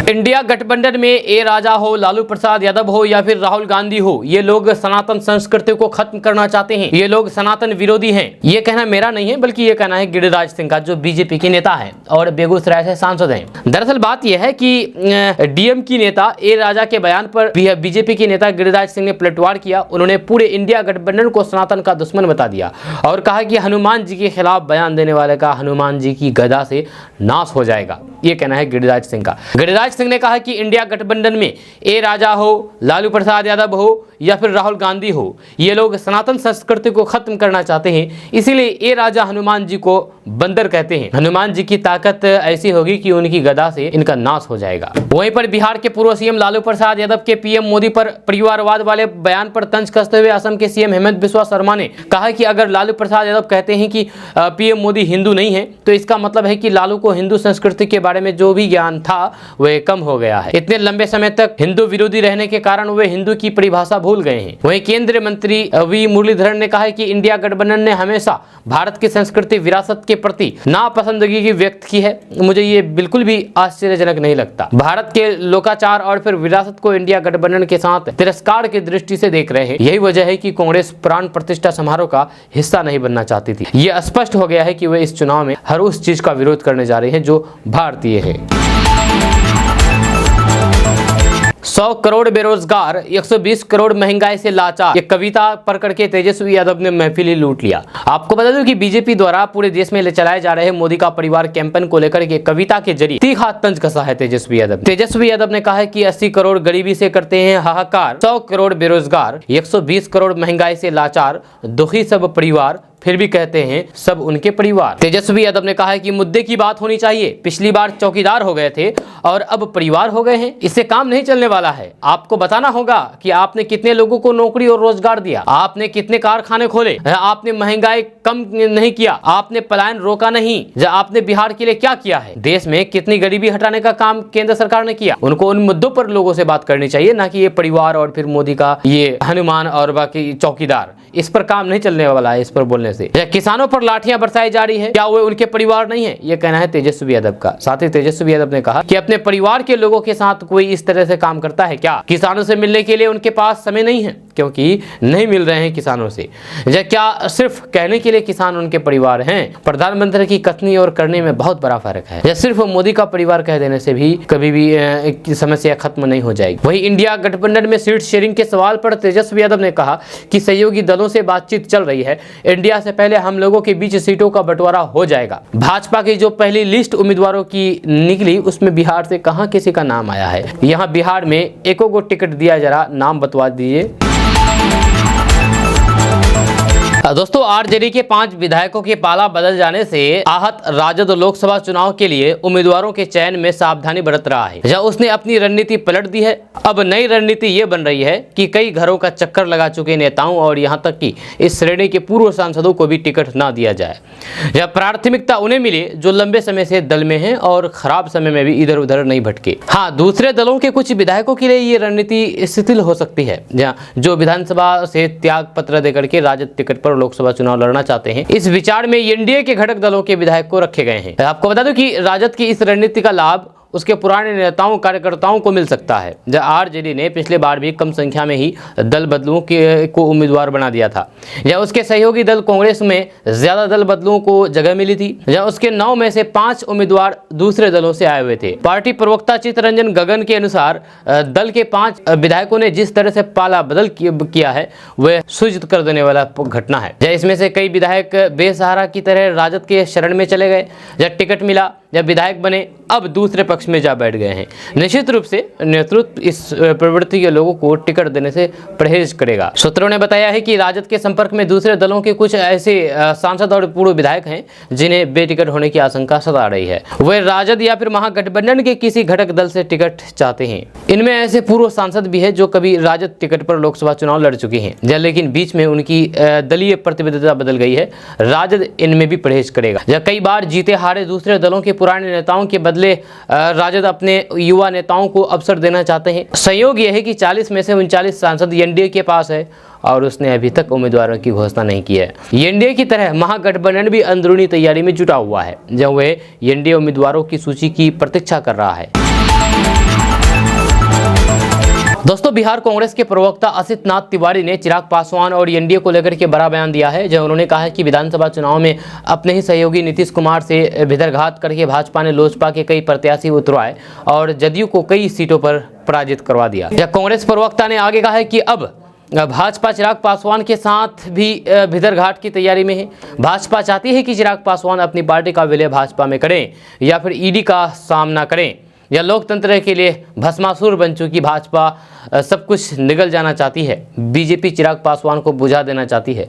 इंडिया गठबंधन में ए राजा हो, लालू प्रसाद यादव हो या फिर राहुल गांधी हो, ये लोग सनातन संस्कृति को खत्म करना चाहते हैं। ये लोग सनातन विरोधी हैं। ये कहना मेरा नहीं है बल्कि ये कहना है गिरिराज सिंह का, जो बीजेपी के नेता है और बेगूसराय से सांसद हैं। दरअसल बात यह है कि डीएम की नेता ए राजा के बयान पर बीजेपी के नेता गिरिराज सिंह ने पलटवार किया। उन्होंने पूरे इंडिया गठबंधन को सनातन का दुश्मन बता दिया और कहा कि हनुमान जी के खिलाफ बयान देने वाले का हनुमान जी की गदा से नाश हो जाएगा। ये कहना है गिरिराज सिंह का। गिरिराज सिंह ने कहा कि इंडिया गठबंधन में ए राजा हो, लालू प्रसाद यादव हो या फिर राहुल गांधी हो, ये लोग सनातन संस्कृति को खत्म करना चाहते हैं। इसीलिए ए राजा हनुमान जी को बंदर कहते हैं। हनुमान जी की ताकत ऐसी होगी कि उनकी गदा से इनका नाश हो जाएगा। वहीं पर बिहार के पूर्व सीएम लालू प्रसाद यादव के पीएम मोदी पर परिवारवाद वाले बयान पर तंज कसते हुए असम के सीएम हेमंत बिस्वा शर्मा ने कहा कि अगर लालू प्रसाद यादव कहते हैं कि पीएम मोदी हिंदू नहीं है तो इसका मतलब है कि लालू को हिंदू संस्कृति के बारे में जो भी ज्ञान था वह कम हो गया है। इतने लंबे समय तक हिंदू विरोधी रहने के कारण वे हिंदू की परिभाषा भूल गए हैं। वहीं केंद्रीय मंत्री वी मुरलीधरन ने कहा है कि इंडिया गठबंधन ने हमेशा भारत की संस्कृति विरासत के प्रति नापसंदगी की व्यक्त की है। मुझे ये बिल्कुल भी आश्चर्यजनक नहीं लगता। भारत के लोकाचार और फिर विरासत को इंडिया गठबंधन के साथ तिरस्कार की दृष्टि से देख रहे हैं। यही वजह है कि कांग्रेस प्राण प्रतिष्ठा समारोह का हिस्सा नहीं बनना चाहती थी। ये स्पष्ट हो गया है कि वे इस चुनाव में हर उस चीज का विरोध करने जा रहे हैं जो भारतीय है। 100 करोड़ बेरोजगार, 120 करोड़ महंगाई से लाचार, ये कविता पढ़ करके तेजस्वी यादव ने महफिल ही लूट लिया। आपको बता दूं कि बीजेपी द्वारा पूरे देश में चलाए जा रहे मोदी का परिवार कैंपेन को लेकर के कविता के जरिए तीखा तंज कसा है तेजस्वी यादव। तेजस्वी यादव ने कहा है कि 80 करोड़ गरीबी से करते हैं हाहाकार, 100 करोड़ बेरोजगार, 120 करोड़ महंगाई से लाचार, दुखी सब परिवार, फिर भी कहते हैं सब उनके परिवार। तेजस्वी यादव ने कहा है कि मुद्दे की बात होनी चाहिए। पिछली बार चौकीदार हो गए थे और अब परिवार हो गए हैं। इससे काम नहीं चलने वाला है। आपको बताना होगा कि आपने कितने लोगों को नौकरी और रोजगार दिया, आपने कितने कारखाने खोले, आपने महंगाई कम नहीं किया, आपने पलायन रोका नहीं, आपने बिहार के लिए क्या किया है, देश में कितनी गरीबी हटाने का काम केंद्र सरकार ने किया। उनको उन मुद्दों पर लोगों से बात करनी चाहिए, ना कि ये परिवार और फिर मोदी का ये हनुमान और बाकी चौकीदार। इस पर काम नहीं चलने वाला है। इस पर बोलने से किसानों पर लाठियां बरसाई जा रही है, क्या वो उनके परिवार नहीं है? ये कहना है तेजस्वी यादव का। साथ ही तेजस्वी यादव ने कहा कि अपने परिवार के लोगों के साथ कोई इस तरह से काम करता है क्या? किसानों से मिलने के लिए उनके पास समय नहीं है क्योंकि नहीं मिल रहे हैं किसानों से। क्या सिर्फ कहने के लिए किसान उनके परिवार हैं? प्रधानमंत्री की कथनी और करने में बहुत बड़ा फर्क है। या सिर्फ मोदी का परिवार कह देने से भी कभी भी समस्या खत्म नहीं हो जाएगी। वही इंडिया गठबंधन में सीट शेयरिंग के सवाल पर तेजस्वी यादव ने कहा कि सहयोगी दलों से बातचीत चल रही है। इंडिया से पहले हम लोगों के बीच सीटों का बंटवारा हो जाएगा। भाजपा की जो पहली लिस्ट उम्मीदवारों की निकली उसमें बिहार से कहां किसी का नाम आया है? यहां बिहार में एको को टिकट दिया, जरा नाम बतवा दीजिए। दोस्तों, आरजेडी के 5 विधायकों के पाला बदल जाने से आहत राजद लोकसभा चुनाव के लिए उम्मीदवारों के चयन में सावधानी बरत रहा है। जहां उसने अपनी रणनीति पलट दी है। अब नई रणनीति ये बन रही है कि कई घरों का चक्कर लगा चुके नेताओं और यहां तक कि इस श्रेणी के पूर्व सांसदों को भी टिकट ना दिया जाए। यह प्राथमिकता उन्हें मिले जो लंबे समय से दल में हैं और खराब समय में भी इधर उधर नहीं भटके। हाँ, दूसरे दलों के कुछ विधायकों के लिए ये रणनीति शिथिल हो सकती है, जो विधानसभा से त्याग पत्र देकर के राजद टिकट पर लोकसभा चुनाव लड़ना चाहते हैं। इस विचार में एनडीए के घटक दलों के विधायक को रखे गए हैं। आपको बता दूं कि राजद की इस रणनीति का लाभ उसके पुराने नेताओं कार्यकर्ताओं को मिल सकता है। जब आरजेडी ने पिछले बार भी कम संख्या में ही दल बदलुओं को उम्मीदवार बना दिया था, या उसके सहयोगी दल कांग्रेस में ज्यादा दल बदलुओं को जगह मिली थी, या उसके 9 में से 5 उम्मीदवार दूसरे दलों से आए हुए थे। पार्टी प्रवक्ता चित्तरंजन गगन के अनुसार दल के 5 विधायकों ने जिस तरह से पाला बदल किया है वह सूचित कर देने वाला घटना है। इसमें से कई विधायक बेसहारा की तरह राजद के शरण में चले गए। जब टिकट मिला, जब विधायक बने, अब दूसरे पक्ष पक्ष में जा बैठ गए हैं। निश्चित रूप से नेतृत्व इस प्रवृत्ति के लोगों को टिकट देने से परहेज करेगा। सूत्रों ने बताया है कि राजद के संपर्क में दूसरे दलों के कुछ ऐसे सांसद और पूर्व विधायक हैं जिन्हें बेटिकट होने की आशंका सता रही है। वे राजद या फिर महागठबंधन के किसी घटक दल से टिकट चाहते हैं। इनमें ऐसे पूर्व सांसद भी है जो कभी राजद टिकट पर लोकसभा चुनाव लड़ चुके हैं, लेकिन बीच में उनकी दलीय प्रतिबद्धता बदल गई है। राजद इनमें भी परहेज करेगा। जब कई बार जीते हारे दूसरे दलों के पुराने नेताओं के बदले राजद अपने युवा नेताओं को अवसर देना चाहते हैं। संयोग यह है कि 40 में से 39 सांसद एनडीए के पास है और उसने अभी तक उम्मीदवारों की घोषणा नहीं की है। एनडीए की तरह महागठबंधन भी अंदरूनी तैयारी में जुटा हुआ है, जब वह एनडीए उम्मीदवारों की सूची की प्रतीक्षा कर रहा है। दोस्तों, बिहार कांग्रेस के प्रवक्ता असित नाथ तिवारी ने चिराग पासवान और एनडीए को लेकर के बड़ा बयान दिया है। जब उन्होंने कहा है कि विधानसभा चुनाव में अपने ही सहयोगी नीतीश कुमार से भितरघात करके भाजपा ने लोजपा के कई प्रत्याशी उतरवाए और जदयू को कई सीटों पर पराजित करवा दिया। कांग्रेस प्रवक्ता ने आगे कहा है कि अब भाजपा चिराग पासवान के साथ भी भितरघाट की तैयारी में है। भाजपा चाहती है कि चिराग पासवान अपनी पार्टी का विलय भाजपा में करें या फिर ईडी का सामना करें। यह लोकतंत्र के लिए भस्मासुर बन चुकी भाजपा सब कुछ निगल जाना चाहती है। बीजेपी चिराग पासवान को बुझा देना चाहती है।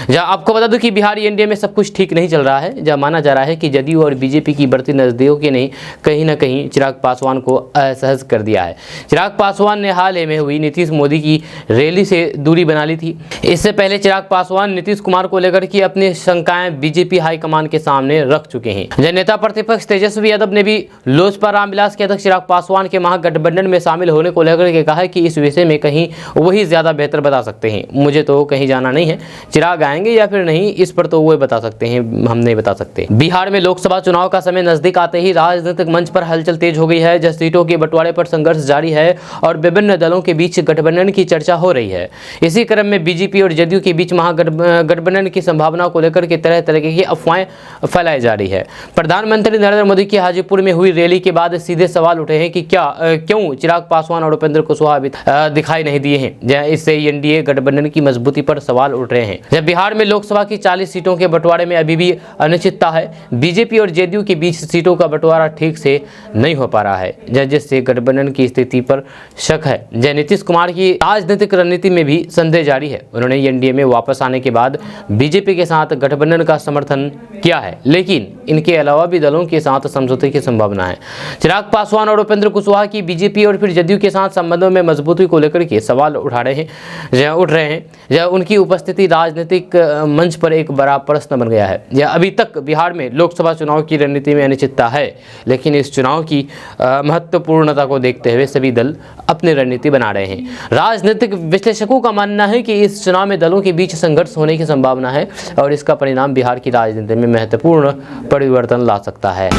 जहाँ आपको बता दूं कि बिहार एनडीए में सब कुछ ठीक नहीं चल रहा है। जहाँ माना जा रहा है कि जदयू और बीजेपी की बढ़ती नजदीकी ने कहीं ना कहीं चिराग पासवान को असहज कर दिया है। चिराग पासवान ने हाल ही में हुई नीतीश मोदी की रैली से दूरी बना ली थी। इससे पहले चिराग पासवान नीतीश कुमार को लेकर की अपनी शंकाएं बीजेपी हाईकमान के सामने रख चुके हैं। जब नेता प्रतिपक्ष तेजस्वी यादव ने भी लोजपा रामविलास के अध्यक्ष चिराग पासवान के महागठबंधन में शामिल होने को लेकर के कहा है कि इस विषय में कहीं वही ज्यादा बेहतर बता सकते हैं। मुझे तो कहीं जाना नहीं है, चिराग आएंगे या फिर नहीं इस पर तो वो बता सकते हैं, हम नहीं बता सकते। बिहार में लोकसभा चुनाव का समय नजदीक आते ही राजनीतिक मंच पर हलचल तेज हो गई है। जब सीटों के बंटवारे पर संघर्ष जारी है और विभिन्न दलों के बीच गठबंधन की चर्चा हो रही है। इसी क्रम में बीजेपी और जदयू के बीच महागठबंधन की संभावना को लेकर के तरह तरह की अफवाहें फैलाई जा रही है। प्रधानमंत्री नरेंद्र मोदी की हाजीपुर में हुई रैली के बाद सीधे सवाल उठे हैं कि क्यों चिराग पासवान और उपेंद्र कुशवाहा अभी दिखाई नहीं दिए हैं। इससे एनडीए गठबंधन की मजबूती पर सवाल उठ रहे हैं। जब बिहार में लोकसभा की 40 सीटों के बंटवारे में अभी भी अनिश्चितता है। बीजेपी और जेडीयू के बीच सीटों का बंटवारा ठीक से नहीं हो पा रहा है, जिससे गठबंधन की स्थिति पर शक है। जय नीतीश कुमार की राजनीतिक रणनीति में भी संदेह जारी है। उन्होंने एनडीए में वापस आने के बाद बीजेपी के साथ गठबंधन का समर्थन किया है, लेकिन इनके अलावा भी दलों के साथ समझौते की संभावना है। चिराग पासवान और उपेंद्र कुशवाहा की बीजेपी और फिर जदयू के साथ संबंधों में मजबूती को लेकर के सवाल उठ रहे हैं। यह उनकी उपस्थिति राजनीतिक मंच पर एक बड़ा प्रश्न बन गया है। यह अभी तक बिहार में लोकसभा चुनाव की रणनीति में अनिश्चितता है, लेकिन इस चुनाव की महत्वपूर्णता को देखते हुए सभी दल अपनी रणनीति बना रहे हैं। राजनीतिक विश्लेषकों का मानना है कि इस चुनाव में दलों के बीच संघर्ष होने की संभावना है और इसका परिणाम बिहार की राजनीति में महत्वपूर्ण परिवर्तन ला सकता है।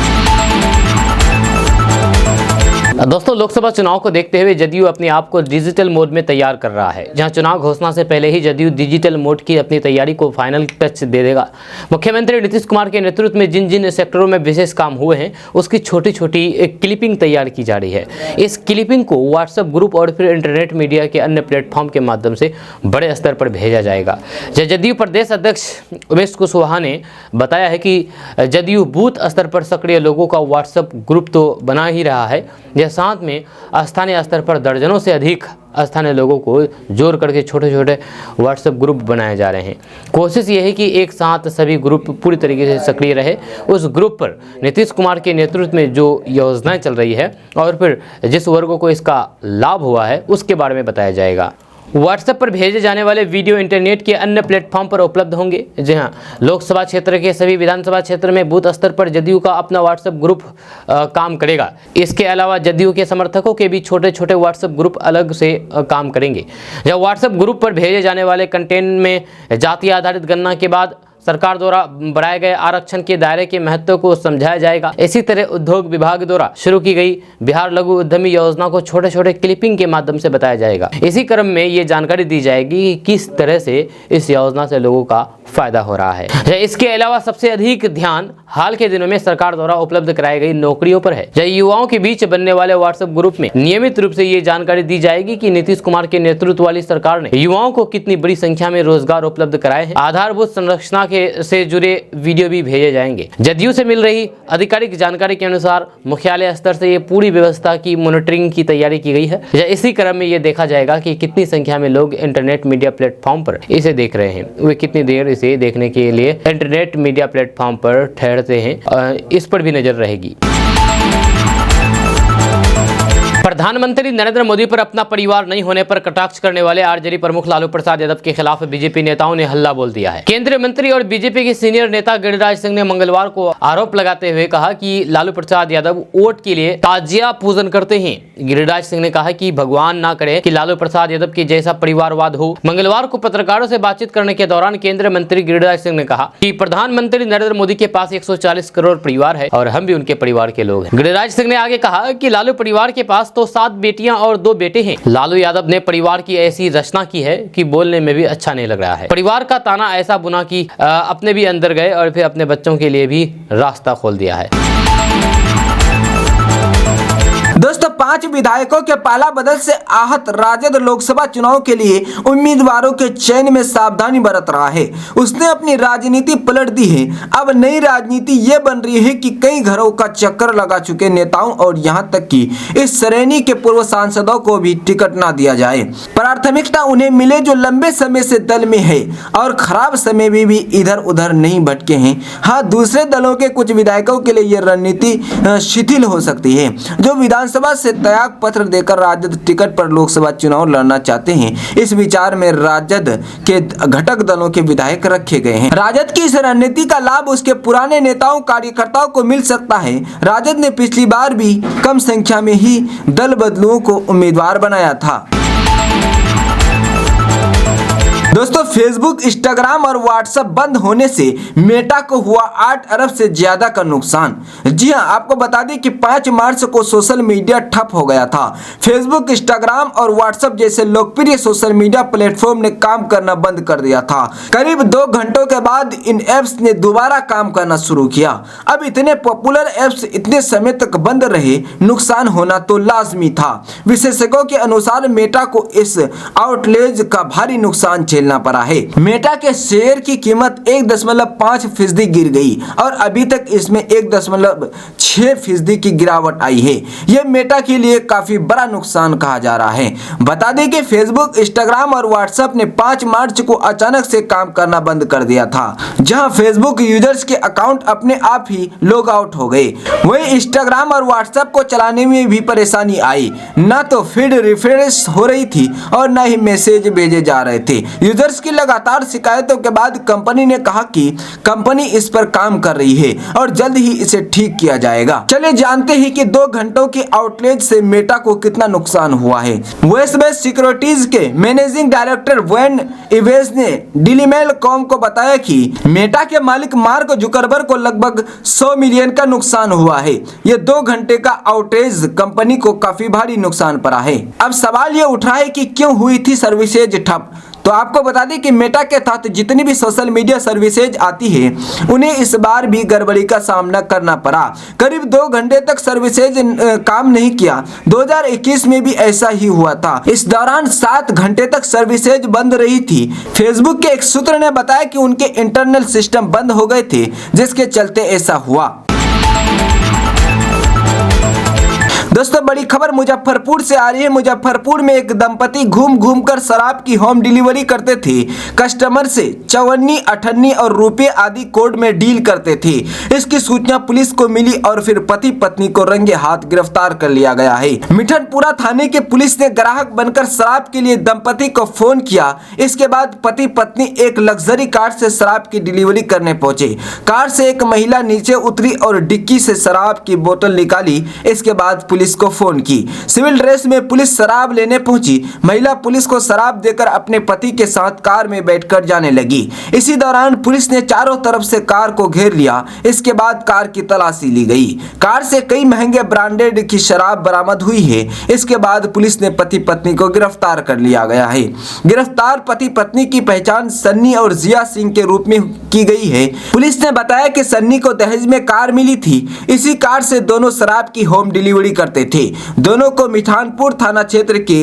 दोस्तों, लोकसभा चुनाव को देखते हुए जदयू अपने आप को डिजिटल मोड में तैयार कर रहा है। जहां चुनाव घोषणा से पहले ही जदयू डिजिटल मोड की अपनी तैयारी को फाइनल टच दे देगा। मुख्यमंत्री नीतीश कुमार के नेतृत्व में जिन जिन सेक्टरों में विशेष काम हुए हैं उसकी छोटी छोटी एक क्लिपिंग तैयार की जा रही है। इस क्लिपिंग को व्हाट्सएप ग्रुप और फिर इंटरनेट मीडिया के अन्य प्लेटफॉर्म के माध्यम से बड़े स्तर पर भेजा जाएगा। जदयू प्रदेश अध्यक्ष उमेश कुशवाहा ने बताया है कि जदयू बूथ स्तर पर सक्रिय लोगों का व्हाट्सएप ग्रुप तो बना ही रहा है, साथ में स्थानीय स्तर पर दर्जनों से अधिक स्थानीय लोगों को जोड़ करके छोटे छोटे व्हाट्सएप ग्रुप बनाए जा रहे हैं। कोशिश ये है कि एक साथ सभी ग्रुप पूरी तरीके से सक्रिय रहे। उस ग्रुप पर नीतीश कुमार के नेतृत्व में जो योजनाएं चल रही है और फिर जिस वर्गों को इसका लाभ हुआ है उसके बारे में बताया जाएगा। व्हाट्सएप पर भेजे जाने वाले वीडियो इंटरनेट के अन्य प्लेटफॉर्म पर उपलब्ध होंगे। जी हाँ, लोकसभा क्षेत्र के सभी विधानसभा क्षेत्र में बूथ स्तर पर जदयू का अपना व्हाट्सएप ग्रुप काम करेगा। इसके अलावा जदयू के समर्थकों के भी छोटे छोटे व्हाट्सएप ग्रुप अलग से काम करेंगे। जब व्हाट्सएप ग्रुप पर भेजे जाने वाले कंटेंट में जाति आधारित गणना के बाद सरकार द्वारा बढ़ाए गए आरक्षण के दायरे के महत्व को समझाया जाएगा। इसी तरह उद्योग विभाग द्वारा शुरू की गई बिहार लघु उद्यमी योजना को छोटे छोटे क्लिपिंग के माध्यम से बताया जाएगा। इसी क्रम में ये जानकारी दी जाएगी कि किस तरह से इस योजना से लोगों का फायदा हो रहा है। इसके अलावा सबसे अधिक ध्यान हाल के दिनों में सरकार द्वारा उपलब्ध कराई गई नौकरियों पर है। युवाओं के बीच बनने वाले व्हाट्सएप ग्रुप में नियमित रूप से ये जानकारी दी जाएगी कि नीतीश कुमार के नेतृत्व वाली सरकार ने युवाओं को कितनी बड़ी संख्या में रोजगार उपलब्ध कराए हैं। आधारभूत संरचना से जुड़े वीडियो भी भेजे जाएंगे। जदयू से मिल रही आधिकारिक जानकारी के अनुसार मुख्यालय स्तर से ये पूरी व्यवस्था की मॉनिटरिंग की तैयारी की गई है। इसी क्रम में ये देखा जाएगा कि कितनी संख्या में लोग इंटरनेट मीडिया प्लेटफॉर्म पर इसे देख रहे हैं, वे कितनी देर इसे देखने के लिए इंटरनेट मीडिया प्लेटफॉर्म पर ठहरते हैं, इस पर भी नजर रहेगी। प्रधानमंत्री नरेंद्र मोदी पर अपना परिवार नहीं होने पर कटाक्ष करने वाले आरजेडी प्रमुख लालू प्रसाद यादव के खिलाफ बीजेपी नेताओं ने हल्ला बोल दिया है। केंद्रीय मंत्री और बीजेपी के सीनियर नेता गिरिराज सिंह ने मंगलवार को आरोप लगाते हुए कहा कि लालू प्रसाद यादव वोट के लिए ताजिया पूजन करते हैं। गिरिराज सिंह ने कहा कि भगवान ना करे कि लालू प्रसाद यादव के जैसा परिवारवाद हो। मंगलवार को पत्रकारों से बातचीत करने के दौरान केंद्रीय मंत्री गिरिराज सिंह ने कहा कि प्रधानमंत्री नरेंद्र मोदी के पास 140 करोड़ परिवार है और हम भी उनके परिवार के लोग हैं। गिरिराज सिंह ने आगे कहा कि लालू परिवार के पास तो 7 बेटियां और 2 बेटे हैं। लालू यादव ने परिवार की ऐसी रचना की है कि बोलने में भी अच्छा नहीं लग रहा है। परिवार का ताना ऐसा बुना कि अपने भी अंदर गए और फिर अपने बच्चों के लिए भी रास्ता खोल दिया है। दोस्तों, 5 विधायकों के पाला बदल से आहत राजद लोकसभा चुनाव के लिए उम्मीदवारों के चयन में सावधानी बरत रहा है। उसने अपनी राजनीति पलट दी है। अब नई राजनीति ये बन रही है कि कई घरों का चक्कर लगा चुके नेताओं और यहां तक कि इस श्रेणी के पूर्व सांसदों को भी टिकट ना दिया जाए। प्राथमिकता उन्हें मिले जो लंबे समय से दल में है और खराब समय में भी इधर उधर नहीं भटके हैं। हाँ, दूसरे दलों के कुछ विधायकों के लिए यह रणनीति शिथिल हो सकती है, जो विधानसभा से त्याग पत्र देकर राजद टिकट पर लोकसभा चुनाव लड़ना चाहते हैं। इस विचार में राजद के घटक दलों के विधायक रखे गए हैं। राजद की इस रणनीति का लाभ उसके पुराने नेताओं कार्यकर्ताओं को मिल सकता है। राजद ने पिछली बार भी कम संख्या में ही दल बदलुओं को उम्मीदवार बनाया था। दोस्तों, फेसबुक, इंस्टाग्राम और व्हाट्सएप बंद होने से मेटा को हुआ 8 अरब से ज्यादा का नुकसान। जी हां, आपको बता दें कि 5 मार्च को सोशल मीडिया ठप हो गया था। फेसबुक, इंस्टाग्राम और व्हाट्सएप जैसे लोकप्रिय सोशल मीडिया प्लेटफॉर्म ने काम करना बंद कर दिया था। करीब 2 घंटों के बाद इन एप्स ने दोबारा काम करना शुरू किया। अब इतने पॉपुलर एप्स इतने समय तक बंद रहे, नुकसान होना तो लाजमी था। विशेषज्ञों के अनुसार मेटा को इस आउटलेज का भारी नुकसान झेलना पड़ा है। मेटा के शेयर की कीमत 1.5% गिर गई और अभी तक इसमें 1.6% की गिरावट आई है। यह मेटा के लिए काफी बड़ा नुकसान कहा जा रहा है। बता दें कि फेसबुक, इंस्टाग्राम और व्हाट्सएप ने 5 मार्च को अचानक से काम करना बंद कर दिया था, जहां फेसबुक यूजर्स के अकाउंट अपने आप ही लॉग आउट हो गए। वहीं इंस्टाग्राम और व्हाट्सएप को चलाने में भी परेशानी आई। न तो फीड रिफ्रेश हो रही थी और न ही मैसेज भेजे जा रहे थे। यूजर्स की लगातार शिकायतों के बाद कंपनी ने कहा कि कंपनी इस पर काम कर रही है और जल्द ही इसे ठीक किया जाएगा। चलिए जानते हैं कि 2 घंटों की आउटलेज से मेटा को कितना नुकसान हुआ है। वेस्टबेस सिक्योरिटीज के मैनेजिंग डायरेक्टर वेन इवेज ने डेली मेल कॉम को बताया कि मेटा के मालिक मार्क जुकरबर्ग को लगभग 100 मिलियन का नुकसान हुआ है। यह 2 घंटे का आउटेज कंपनी को काफी भारी नुकसान पड़ा है। अब सवाल यह उठ रहा है कि क्यों हुई थी सर्विसेज ठप। तो आपको बता दें कि मेटा के तहत जितनी भी सोशल मीडिया सर्विसेज आती है, उन्हें इस बार भी गड़बड़ी का सामना करना पड़ा। करीब 2 घंटे तक सर्विसेज काम नहीं किया। 2021 में भी ऐसा ही हुआ था। इस दौरान 7 घंटे तक सर्विसेज बंद रही थी। फेसबुक के एक सूत्र ने बताया कि उनके इंटरनल सिस्टम बंद हो गए थे, जिसके चलते ऐसा हुआ। दोस्तों, बड़ी खबर मुजफ्फरपुर से आ रही है। मुजफ्फरपुर में एक दंपति घूम घूम कर शराब की होम डिलीवरी करते थे। कस्टमर से चवन्नी, अठन्नी और रुपए आदि कोड में डील करते थे। इसकी सूचना पुलिस को मिली और फिर पति पत्नी को रंगे हाथ गिरफ्तार कर लिया गया है। मिठनपुरा थाने के पुलिस ने ग्राहक बनकर शराब के लिए दंपति को फोन किया। इसके बाद पति पत्नी एक लग्जरी कार से शराब की डिलीवरी करने पहुंचे। कार से एक महिला नीचे उतरी और डिक्की से शराब की बोतल निकाली। इसके बाद पुलिस को फोन की। सिविल ड्रेस में पुलिस शराब लेने पहुंची। महिला पुलिस को शराब देकर अपने पति के साथ कार में बैठकर जाने लगी। इसी दौरान पुलिस ने चारों तरफ से कार को घेर लिया। इसके बाद कार की तलाशी ली गई। कार से कई महंगे ब्रांडेड की शराब बरामद हुई है। इसके बाद पुलिस ने पति पत्नी को गिरफ्तार कर लिया गया है। गिरफ्तार पति पत्नी की पहचान सन्नी और जिया सिंह के रूप में की गई है। पुलिस ने बताया कि सन्नी को दहेज में कार मिली थी। इसी कार से दोनों शराब की होम डिलीवरी करते करते थे। दोनों को मिठानपुर थाना क्षेत्र के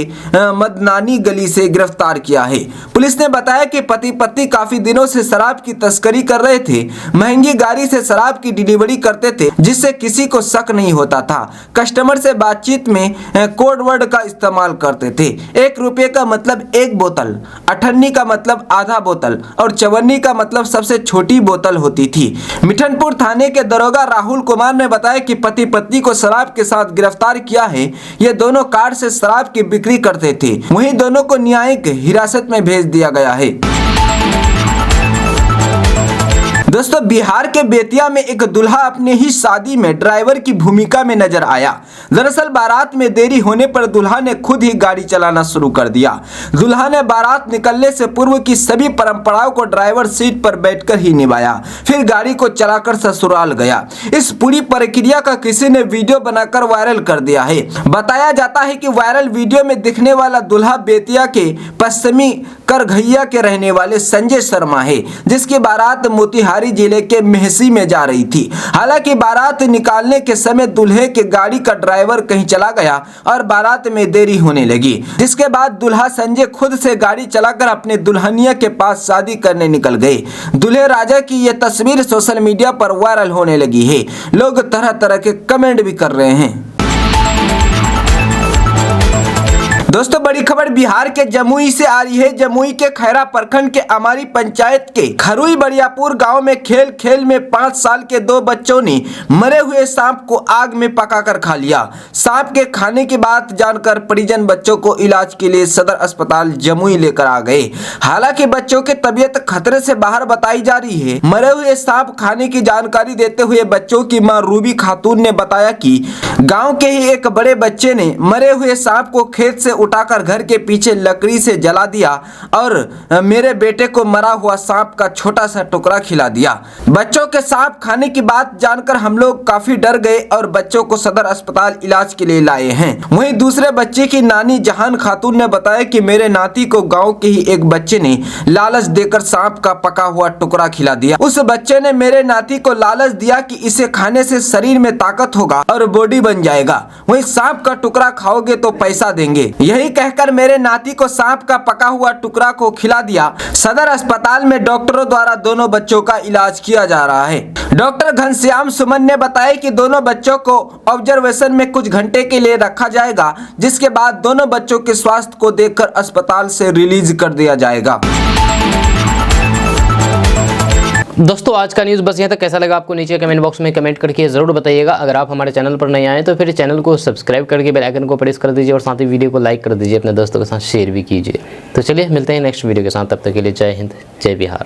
मदनानी गली से गिरफ्तार किया है। पुलिस ने बताया कि पति पत्नी काफी दिनों से शराब की तस्करी कर रहे थे। महंगी गाड़ी से शराब की डिलीवरी करते थे, जिससे किसी को शक नहीं होता था। कस्टमर से बातचीत में कोड वर्ड का इस्तेमाल करते थे। 1 रुपये का मतलब 1 बोतल, 58 का मतलब आधा बोतल और 54 का मतलब सबसे छोटी बोतल होती थी। मिठनपुर थाने के दरोगा राहुल कुमार ने बताया कि पति पत्नी को शराब के साथ गिरफ्तार किया है। ये दोनों कार से शराब की बिक्री करते थे। वहीं दोनों को न्यायिक हिरासत में भेज दिया गया है। दोस्तों, बिहार के बेतिया में एक दूल्हा अपने ही शादी में ड्राइवर की भूमिका में नजर आया। दरअसल बारात में देरी होने पर दूल्हा ने खुद ही गाड़ी चलाना शुरू कर दिया। दूल्हा ने बारात निकलने से पूर्व की सभी परंपराओं को ड्राइवर सीट पर बैठकर ही निभाया, फिर गाड़ी को चलाकर ससुराल गया। इस पूरी प्रक्रिया का किसी ने वीडियो बनाकर वायरल कर दिया है। बताया जाता है कि वायरल वीडियो में दिखने वाला दूल्हा बेतिया के पश्चिमी करघैया के रहने वाले संजय शर्मा है, जिसकी बारात मोतिहारी जिले के मेहसी में जा रही थी। हालांकि बारात निकालने के समय दूल्हे के गाड़ी का ड्राइवर कहीं चला गया और बारात में देरी होने लगी, जिसके बाद दूल्हा संजय खुद से गाड़ी चलाकर अपने दुल्हनिया के पास शादी करने निकल गए। दूल्हे राजा की यह तस्वीर सोशल मीडिया पर वायरल होने लगी है। लोग तरह तरह के कमेंट भी कर रहे हैं। दोस्तों, बड़ी खबर बिहार के जमुई से आ रही है। जमुई के खैरा प्रखंड के अमारी पंचायत के खरुई बड़ियापुर गांव में खेल खेल में 5 साल के 2 बच्चों ने मरे हुए सांप को आग में पकाकर खा लिया। सांप के खाने की बात जानकर परिजन बच्चों को इलाज के लिए सदर अस्पताल जमुई लेकर आ गए। हालांकि बच्चों की तबीयत खतरे से बाहर बताई जा रही है। मरे हुए सांप खाने की जानकारी देते हुए बच्चों की मां रूबी खातून ने बताया कि गाँव के ही एक बड़े बच्चे ने मरे हुए सांप को खेत से उठाकर घर के पीछे लकड़ी से जला दिया और मेरे बेटे को मरा हुआ सांप का छोटा सा टुकड़ा खिला दिया। बच्चों के सांप खाने की बात जानकर हम लोग काफी डर गए और बच्चों को सदर अस्पताल इलाज के लिए लाए हैं। वहीं दूसरे बच्चे की नानी जहान खातून ने बताया कि मेरे नाती को गांव के ही एक बच्चे ने लालच देकर सांप का पका हुआ टुकड़ा खिला दिया। उस बच्चे ने मेरे नाती को लालच दिया कि इसे खाने से शरीर में ताकत होगा और बॉडी बन जाएगा, वहीं सांप का टुकड़ा खाओगे तो पैसा देंगे। यही कहकर मेरे नाती को सांप का पका हुआ टुकड़ा को खिला दिया। सदर अस्पताल में डॉक्टरों द्वारा दोनों बच्चों का इलाज किया जा रहा है। डॉक्टर घनश्याम सुमन ने बताया कि दोनों बच्चों को ऑब्जर्वेशन में कुछ घंटे के लिए रखा जाएगा, जिसके बाद दोनों बच्चों के स्वास्थ्य को देखकर अस्पताल से रिलीज कर दिया जाएगा। दोस्तों, आज का न्यूज़ बस यहाँ तक। कैसा लगा आपको नीचे कमेंट बॉक्स में कमेंट करके ज़रूर बताइएगा। अगर आप हमारे चैनल पर नए आए तो फिर चैनल को सब्सक्राइब करके बेल आइकन को प्रेस कर दीजिए और साथ ही वीडियो को लाइक कर दीजिए, अपने दोस्तों के साथ शेयर भी कीजिए। तो चलिए मिलते हैं नेक्स्ट वीडियो के साथ, तब तक के लिए जय हिंद, जय बिहार।